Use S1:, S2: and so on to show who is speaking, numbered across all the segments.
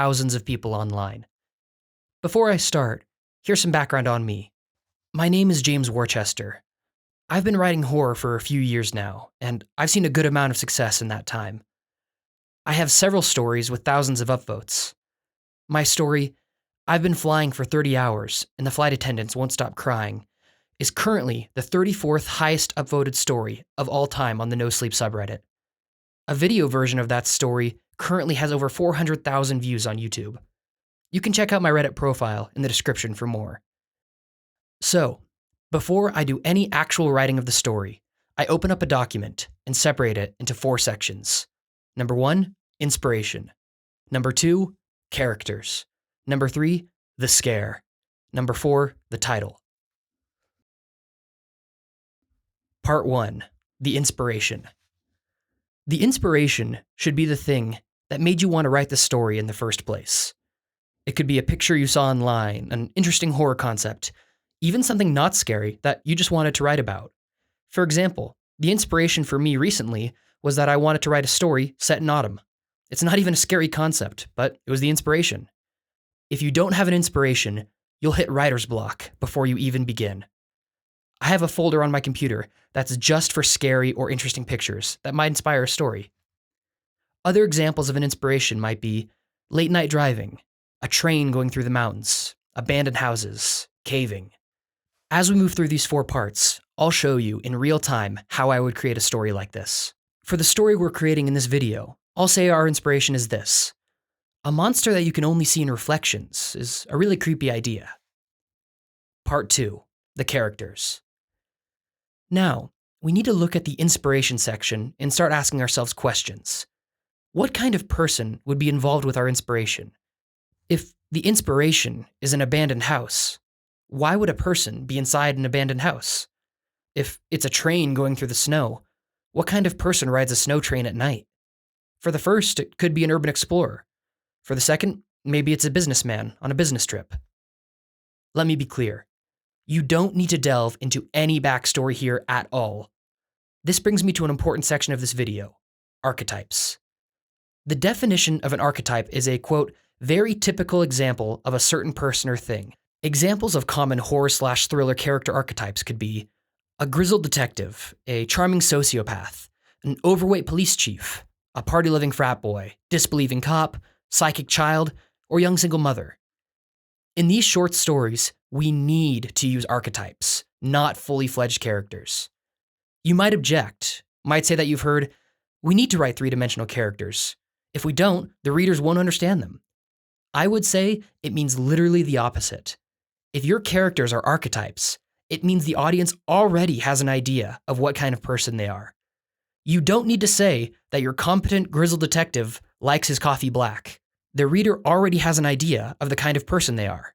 S1: thousands of people online. Before I start, here's some background on me. My name is James Worchester. I've been writing horror for a few years now, and I've seen a good amount of success in that time. I have several stories with thousands of upvotes. My story, I've been flying for 30 hours and the flight attendants won't stop crying, is currently the 34th highest upvoted story of all time on the Nosleep subreddit. A video version of that story currently has over 400,000 views on YouTube. You can check out my Reddit profile in the description for more. So, before I do any actual writing of the story, I open up a document and separate it into 4 sections. Number 1, inspiration. Number 2, characters. Number 3, the scare. Number 4, the title. Part 1, the inspiration. The inspiration should be the thing that made you want to write the story in the first place. It could be a picture you saw online, an interesting horror concept, even something not scary that you just wanted to write about. For example, the inspiration for me recently was that I wanted to write a story set in autumn. It's not even a scary concept, but it was the inspiration. If you don't have an inspiration, you'll hit writer's block before you even begin. I have a folder on my computer that's just for scary or interesting pictures that might inspire a story. Other examples of an inspiration might be late night driving, a train going through the mountains, abandoned houses, caving. As we move through these 4 parts, I'll show you in real time how I would create a story like this. For the story we're creating in this video, I'll say our inspiration is this. A monster that you can only see in reflections is a really creepy idea. Part 2, the characters. Now, we need to look at the inspiration section and start asking ourselves questions. What kind of person would be involved with our inspiration? If the inspiration is an abandoned house, why would a person be inside an abandoned house? If it's a train going through the snow, what kind of person rides a snow train at night? For the first, it could be an urban explorer. For the second, maybe it's a businessman on a business trip. Let me be clear. You don't need to delve into any backstory here at all. This brings me to an important section of this video, archetypes. The definition of an archetype is a, quote, very typical example of a certain person or thing. Examples of common horror/thriller character archetypes could be a grizzled detective, a charming sociopath, an overweight police chief, a party-loving frat boy, disbelieving cop, psychic child, or young single mother. In these short stories, we need to use archetypes, not fully fledged characters. You might object, might say that you've heard, we need to write 3-dimensional characters. If we don't, the readers won't understand them. I would say it means literally the opposite. If your characters are archetypes, it means the audience already has an idea of what kind of person they are. You don't need to say that your competent grizzled detective likes his coffee black. The reader already has an idea of the kind of person they are.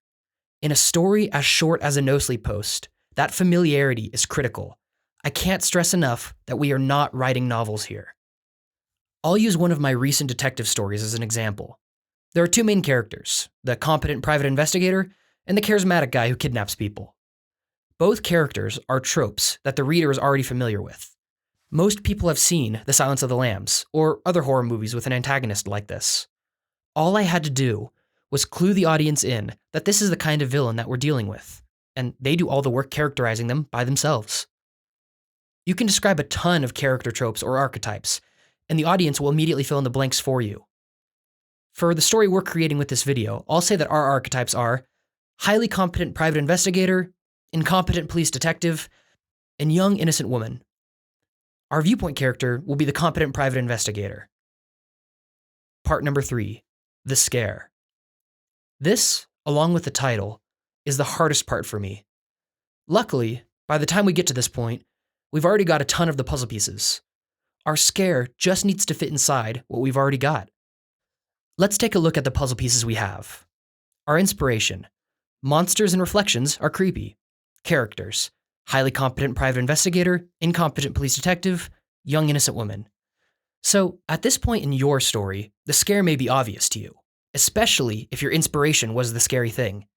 S1: In a story as short as a Nosleep post, that familiarity is critical. I can't stress enough that we are not writing novels here. I'll use one of my recent detective stories as an example. There are 2 main characters, the competent private investigator and the charismatic guy who kidnaps people. Both characters are tropes that the reader is already familiar with. Most people have seen The Silence of the Lambs or other horror movies with an antagonist like this. All I had to do was clue the audience in that this is the kind of villain that we're dealing with, and they do all the work characterizing them by themselves. You can describe a ton of character tropes or archetypes, and the audience will immediately fill in the blanks for you. For the story we're creating with this video, I'll say that our archetypes are highly competent private investigator, incompetent police detective, and young innocent woman. Our viewpoint character will be the competent private investigator. Part number 3, the scare. This, along with the title, is the hardest part for me. Luckily, by the time we get to this point, we've already got a ton of the puzzle pieces. Our scare just needs to fit inside what we've already got. Let's take a look at the puzzle pieces we have. Our inspiration. Monsters and reflections are creepy. Characters. Highly competent private investigator, incompetent police detective, young innocent woman. So, at this point in your story, the scare may be obvious to you, especially if your inspiration was the scary thing.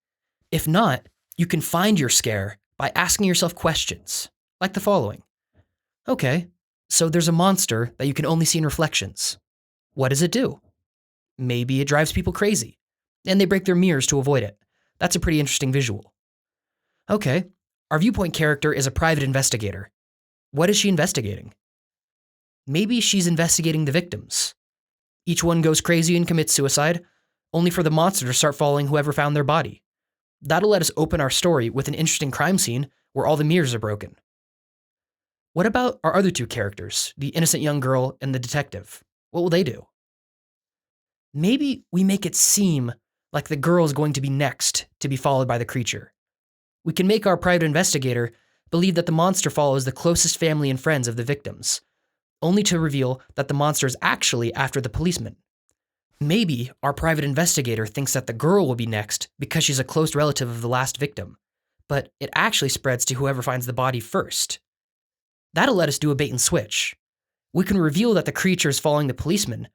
S1: If not, you can find your scare by asking yourself questions, like the following. Okay, so there's a monster that you can only see in reflections. What does it do? Maybe it drives people crazy. and they break their mirrors to avoid it. That's a pretty interesting visual. Okay, our viewpoint character is a private investigator. What is she investigating? Maybe she's investigating the victims. Each one goes crazy and commits suicide, only for the monster to start following whoever found their body. That'll let us open our story with an interesting crime scene where all the mirrors are broken. What about our other two characters, the innocent young girl and the detective? What will they do? Maybe we make it seem like the girl is going to be next to be followed by the creature. We can make our private investigator believe that the monster follows the closest family and friends of the victims, only to reveal that the monster is actually after the policeman. Maybe our private investigator thinks that the girl will be next because she's a close relative of the last victim, but it actually spreads to whoever finds the body first. That'll let us do a bait and switch. We can reveal that the creature is following the policeman,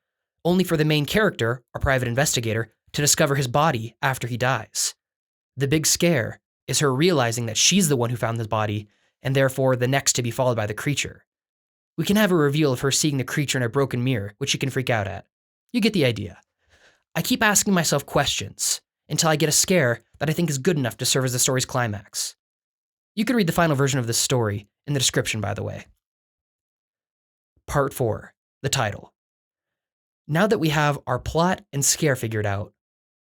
S1: only for the main character, our private investigator, to discover his body after he dies. The big scare is her realizing that she's the one who found the body, and therefore the next to be followed by the creature. We can have a reveal of her seeing the creature in a broken mirror, which she can freak out at. You get the idea. I keep asking myself questions until I get a scare that I think is good enough to serve as the story's climax. You can read the final version of this story in the description, by the way. Part 4, the title. Now that we have our plot and scare figured out,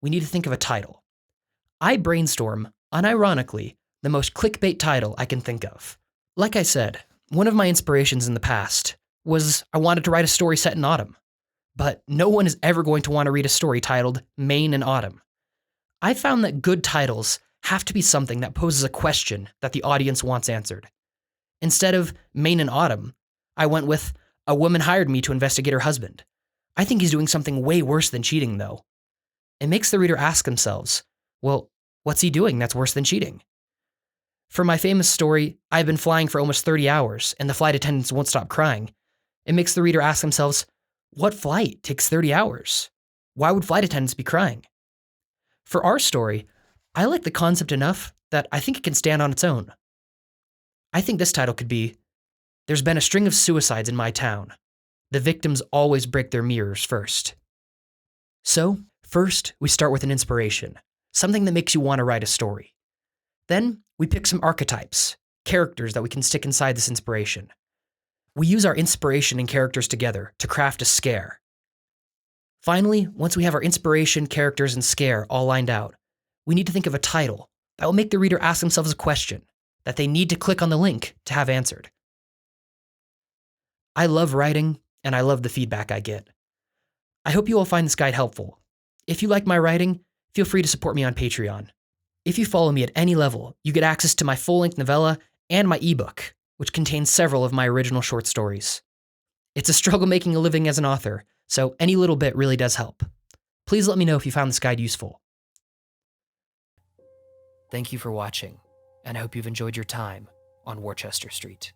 S1: we need to think of a title. I brainstorm, unironically, the most clickbait title I can think of. Like I said, one of my inspirations in the past was I wanted to write a story set in autumn. But no one is ever going to want to read a story titled Maine in Autumn. I found that good titles have to be something that poses a question that the audience wants answered. Instead of Maine in Autumn, I went with A Woman Hired Me to Investigate Her Husband. I think he's doing something way worse than cheating, though. It makes the reader ask themselves, well, what's he doing that's worse than cheating? For my famous story, I've been flying for almost 30 hours and the flight attendants won't stop crying, it makes the reader ask themselves, what flight takes 30 hours? Why would flight attendants be crying? For our story, I like the concept enough that I think it can stand on its own. I think this title could be, There's Been a String of Suicides in My Town. The victims always break their mirrors first. So, first, we start with an inspiration, something that makes you want to write a story. Then, we pick some archetypes, characters that we can stick inside this inspiration. We use our inspiration and characters together to craft a scare. Finally, once we have our inspiration, characters, and scare all lined out, we need to think of a title that will make the reader ask themselves a question that they need to click on the link to have answered. I love writing, and I love the feedback I get. I hope you all find this guide helpful. If you like my writing, feel free to support me on Patreon. If you follow me at any level, you get access to my full-length novella and my ebook, which contains several of my original short stories. It's a struggle making a living as an author, so any little bit really does help. Please let me know if you found this guide useful. Thank you for watching, and I hope you've enjoyed your time on Worchester Street.